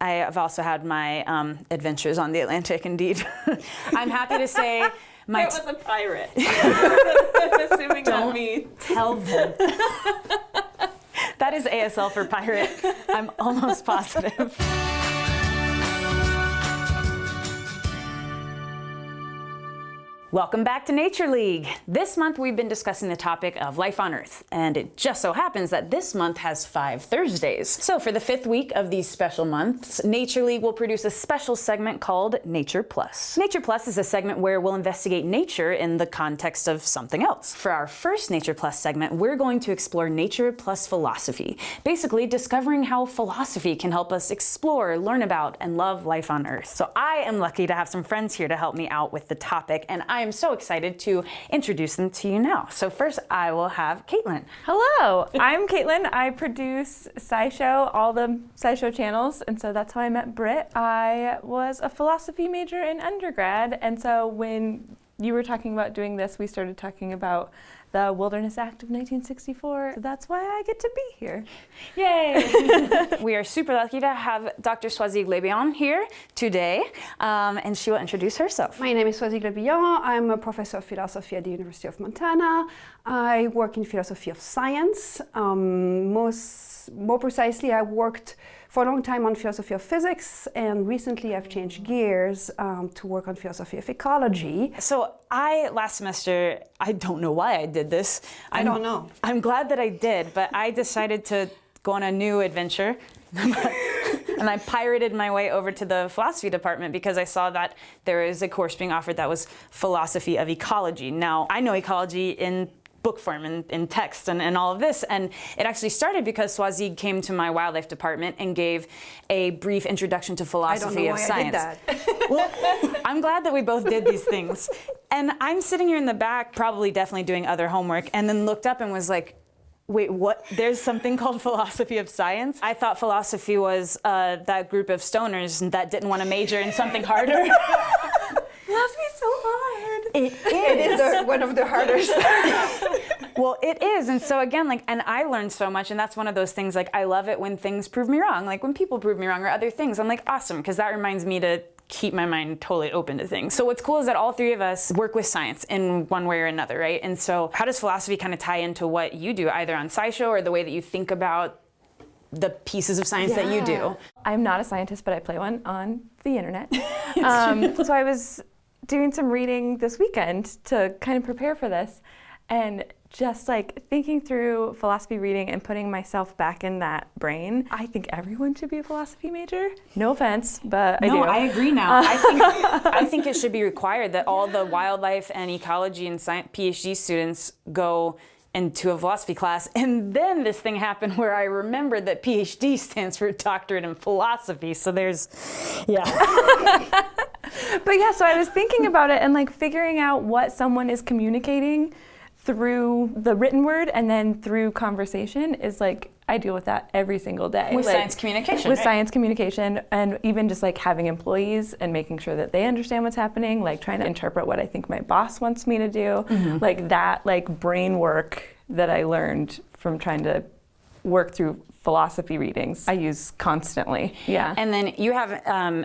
I have also had my adventures on the Atlantic, indeed. I'm happy to say Brit was a pirate. Assuming Don't that me. tell them. That is ASL for pirate. I'm almost positive. Welcome back to Nature League. This month we've been discussing the topic of life on Earth, and it just so happens that this month has 5 Thursdays. So for the 5th week of these special months, Nature League will produce a special segment called Nature Plus. Nature Plus is a segment where we'll investigate nature in the context of something else. For our first Nature Plus segment, we're going to explore nature plus philosophy, basically discovering how philosophy can help us explore, learn about, and love life on Earth. So I am lucky to have some friends here to help me out with the topic, and I am so excited to introduce them to you now. So first, I will have Caitlin. Hello, I'm Caitlin. I produce SciShow, all the SciShow channels, and so that's how I met Brit. I was a philosophy major in undergrad, and so when you were talking about doing this, we started talking about the Wilderness Act of 1964. So that's why I get to be here. Yay! We are super lucky to have Dr. Soazig Bihan here today, and she will introduce herself. My name is Soazig Bihan. I'm a professor of philosophy at the University of Montana. I work in philosophy of science. More precisely, I worked for a long time on philosophy of physics, and recently I've changed gears to work on philosophy of ecology. So last semester, I don't know why I did this. I don't know. I'm glad that I did, but I decided to go on a new adventure. And I pirated my way over to the philosophy department because I saw that there is a course being offered that was philosophy of ecology. Now, I know ecology in book form and in text and all of this, and it actually started because Soazig came to my wildlife department and gave a brief introduction to philosophy of science. I did that. Well, I'm glad that we both did these things. And I'm sitting here in the back, probably definitely doing other homework, and then looked up and was like, wait, what? There's something called philosophy of science? I thought philosophy was that group of stoners that didn't want to major in something harder. Philosophy is so hard. It is one of the hardest. Well, it is, and so again, and I learned so much, and that's one of those things, I love it when things prove me wrong, when people prove me wrong or other things. I'm awesome, because that reminds me to keep my mind totally open to things. So what's cool is that all 3 of us work with science in one way or another, right? And so how does philosophy kind of tie into what you do, either on SciShow or the way that you think about the pieces of science that you do? I'm not a scientist, but I play one on the internet. So I was doing some reading this weekend to kind of prepare for this, and just thinking through philosophy reading and putting myself back in that brain. I think everyone should be a philosophy major. No offense, but I do. No, I agree now. I think it should be required that all the wildlife and ecology and science PhD students go into a philosophy class. And then this thing happened where I remembered that PhD stands for doctorate in philosophy. So there's, yeah. But yeah, so I was thinking about it and figuring out what someone is communicating through the written word and then through conversation is I deal with that every single day. With science communication. With right? science communication, and even just having employees and making sure that they understand what's happening, trying to interpret what I think my boss wants me to do, that brain work that I learned from trying to work through philosophy readings, I use constantly. Yeah. And then you have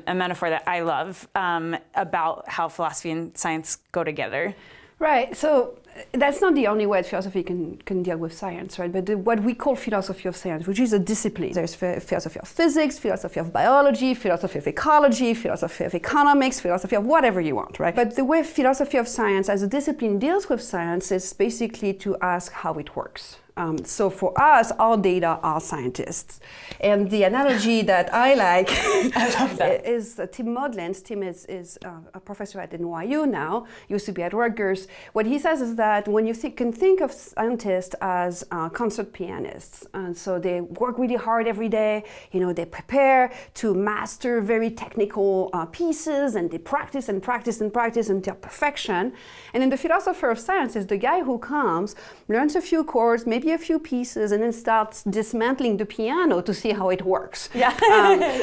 a metaphor that I love about how philosophy and science go together. Right, so that's not the only way philosophy can deal with science, right? But what we call philosophy of science, which is a discipline. There's philosophy of physics, philosophy of biology, philosophy of ecology, philosophy of economics, philosophy of whatever you want, right? But the way philosophy of science as a discipline deals with science is basically to ask how it works. So for us, our data are scientists. And the analogy that I like is Tim Maudlin's. Tim is a professor at NYU now, used to be at Rutgers. What he says is that when you can think of scientists as concert pianists, and so they work really hard every day, they prepare to master very technical pieces, and they practice and practice and practice until perfection. And then the philosopher of science is the guy who comes, learns a few chords, maybe a few pieces, and then starts dismantling the piano to see how it works. Yeah.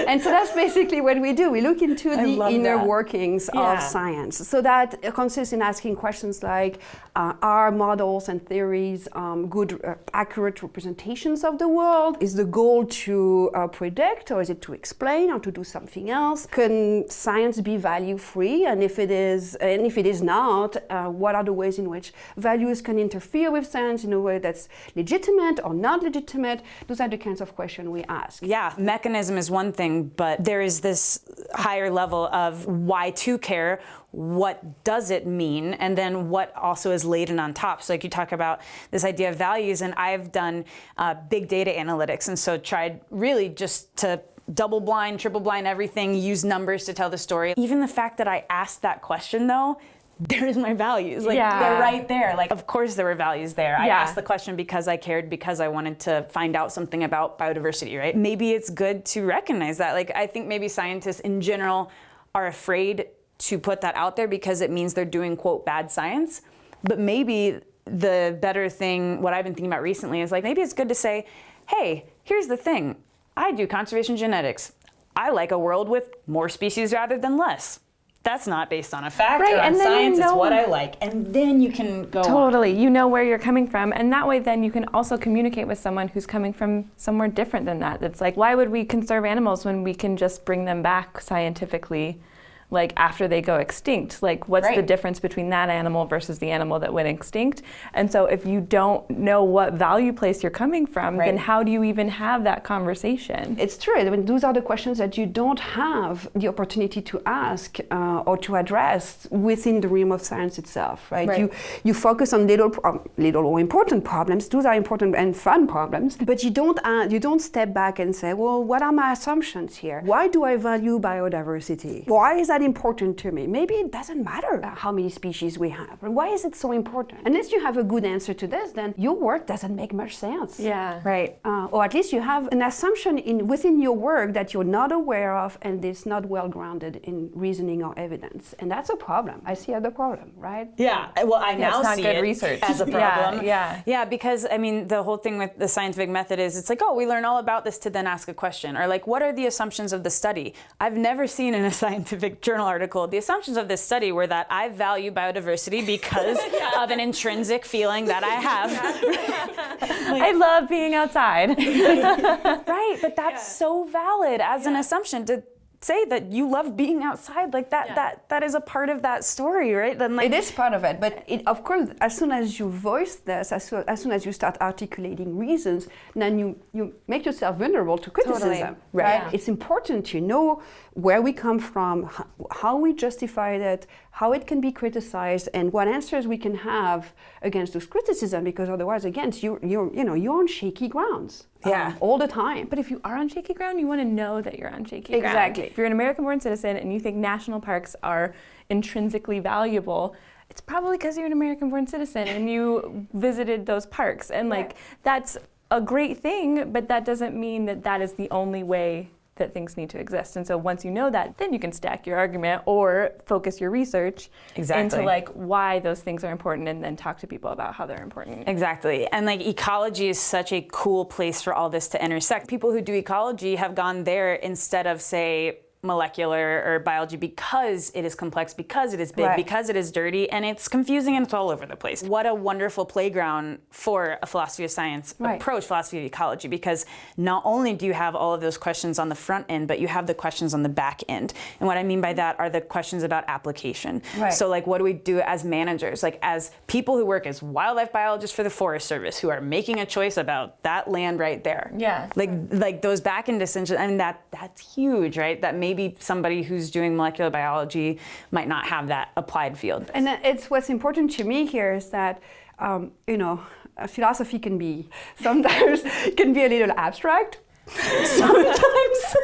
And so that's basically what we do. We look into the inner workings of science. So that consists in asking questions like, Are models and theories good, accurate representations of the world? Is the goal to predict, or is it to explain, or to do something else? Can science be value-free? And if it is not, what are the ways in which values can interfere with science in a way that's legitimate or not legitimate? Those are the kinds of questions we ask. Yeah, mechanism is one thing, but there is this higher level of why to care, what does it mean, and then what also is laden on top. So like you talk about this idea of values, and I've done big data analytics, and so tried really just to double blind, triple blind everything, use numbers to tell the story. Even the fact that I asked that question though, there's my values. Like they're right there. Like of course there were values there. I asked the question because I cared, because I wanted to find out something about biodiversity, right? Maybe it's good to recognize that. Like I think maybe scientists in general are afraid to put that out there because it means they're doing, quote, bad science. But maybe the better thing, what I've been thinking about recently is like, maybe it's good to say, hey, here's the thing. I do conservation genetics. I like a world with more species rather than less. That's not based on a fact or on science, it's what I like. And then you can go Totally, you know where you're coming from. And that way then you can also communicate with someone who's coming from somewhere different than that. It's like, why would we conserve animals when we can just bring them back scientifically, like after they go extinct? Like what's the difference between that animal versus the animal that went extinct? And so if you don't know what value place you're coming from, then how do you even have that conversation? It's true. I mean, those are the questions that you don't have the opportunity to ask or to address within the realm of science itself, right? You focus on little or important problems. Those are important and fun problems, but you don't step back and say, well, what are my assumptions here? Why do I value biodiversity? Why is that important to me? Maybe it doesn't matter how many species we have. Why is it so important? Unless you have a good answer to this, then your work doesn't make much sense. Yeah. Right. Or at least you have an assumption within your work that you're not aware of, and it's not well grounded in reasoning or evidence. And that's a problem. I see it as a problem, right? Yeah. Well, I now it's not see good it research. as a problem. Yeah. Because I mean, the whole thing with the scientific method is it's like, oh, we learn all about this to then ask a question, or like, what are the assumptions of the study? I've never seen in a scientific journal article, the assumptions of this study were that I value biodiversity because of an intrinsic feeling that I have. I love being outside. Right, but that's so valid as an assumption to say that you love being outside, like that is a part of that story, right? Then like, it is part of it, but of course, as soon as you voice this, as soon as you start articulating reasons, then you make yourself vulnerable to criticism, right? Yeah. It's important to know where we come from, how we justified it, how it can be criticized, and what answers we can have against those criticism, because otherwise, again, you're on shaky grounds. All the time. But if you are on shaky ground, you want to know that you're on shaky ground. Exactly. If you're an American-born citizen and you think national parks are intrinsically valuable, it's probably because you're an American-born citizen and you visited those parks. And like, that's a great thing, but that doesn't mean that that is the only way that things need to exist. And so once you know that, then you can stack your argument or focus your research into like why those things are important, and then talk to people about how they're important. Exactly. And like ecology is such a cool place for all this to intersect. People who do ecology have gone there instead of, say, molecular or biology, because it is complex, because it is big, because it is dirty, and it's confusing and it's all over the place. What a wonderful playground for a philosophy of science approach, philosophy of ecology, because not only do you have all of those questions on the front end, but you have the questions on the back end. And what I mean by that are the questions about application. So like, what do we do as managers, like as people who work as wildlife biologists for the Forest Service, who are making a choice about that land right there? Like those back end decisions, I mean, that's huge, right? That maybe somebody who's doing molecular biology might not have that applied field. And it's what's important to me here is that, philosophy can be sometimes a little abstract. Sometimes.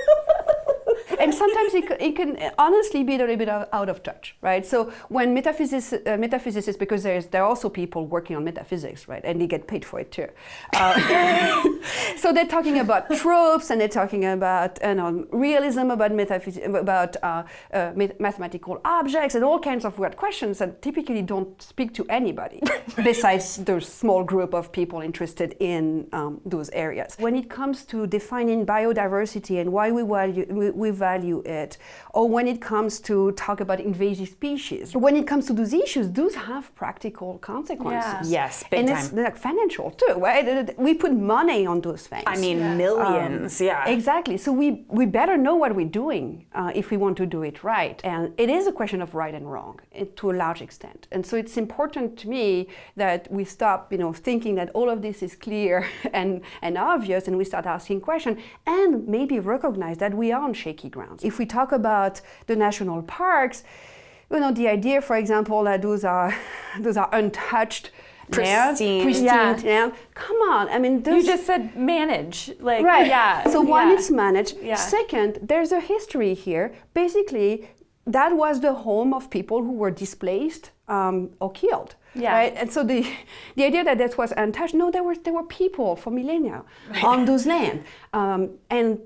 And sometimes it can honestly be a little bit out of touch, right? So when metaphysicists, because there are also people working on metaphysics, right? And they get paid for it too. So they're talking about tropes, and they're talking about realism, about metaphysics, about mathematical objects, and all kinds of weird questions that typically don't speak to anybody besides the small group of people interested in those areas. When it comes to defining biodiversity and why we value value it, or when it comes to talk about invasive species. When it comes to those issues, those have practical consequences. Yeah. Yes, big and time. it's like financial too, right? We put money on those things. I mean, millions, Exactly. So we better know what we're doing if we want to do it right. And it is a question of right and wrong to a large extent. And so it's important to me that we stop, thinking that all of this is clear and obvious, and we start asking questions and maybe recognize that we are on shaky ground. If we talk about the national parks, the idea, for example, that those are untouched, pristine land. Come on, I mean, you just said manage, right? Yeah. So one, it's managed. Yeah. Second, there's a history here. Basically, that was the home of people who were displaced or killed. Yeah. Right? And so the idea that was untouched, no, there were people for millennia on those land, and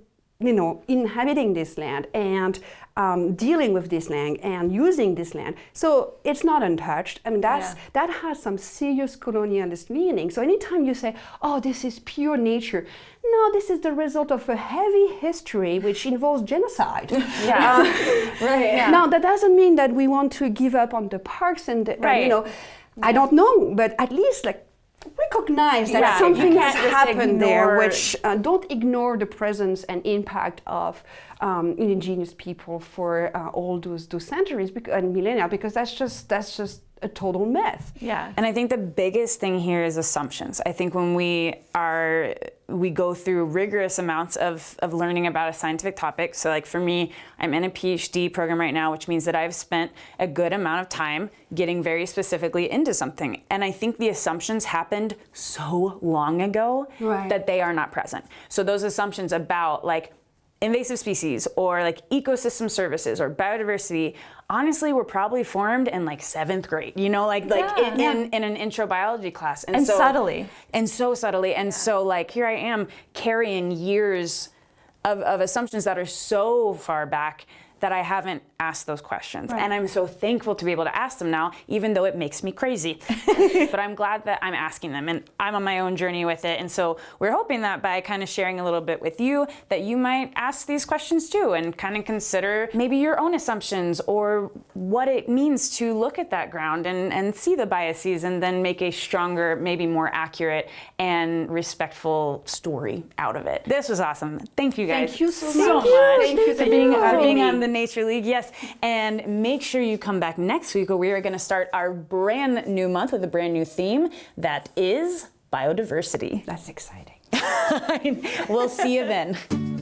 inhabiting this land and dealing with this land and using this land. So it's not untouched. I mean, that has some serious colonialist meaning. So anytime you say, oh, this is pure nature, no, this is the result of a heavy history which involves genocide. Now, that doesn't mean that we want to give up on the parks and I don't know, but at least recognize that something has happened there, which don't ignore the presence and impact of indigenous people for all those centuries and millennia, because that's just a total myth. Yeah. And I think the biggest thing here is assumptions. I think when we go through rigorous amounts of learning about a scientific topic. So for me, I'm in a PhD program right now, which means that I've spent a good amount of time getting very specifically into something. And I think the assumptions happened so long ago that they are not present. So those assumptions about invasive species or ecosystem services or biodiversity, honestly, were probably formed in 7th grade, in an intro biology class. And so subtly. And so subtly. And so here I am carrying years of assumptions that are so far back that I haven't asked those questions. Right. And I'm so thankful to be able to ask them now, even though it makes me crazy. But I'm glad that I'm asking them, and I'm on my own journey with it. And so we're hoping that by kind of sharing a little bit with you, that you might ask these questions too, and kind of consider maybe your own assumptions or what it means to look at that ground and see the biases, and then make a stronger, maybe more accurate and respectful story out of it. This was awesome. Thank you guys Thank you so much Thank you for being on the Nature League. Yes, and make sure you come back next week, where we are going to start our brand new month with a brand new theme that is biodiversity. That's exciting. We'll see you then.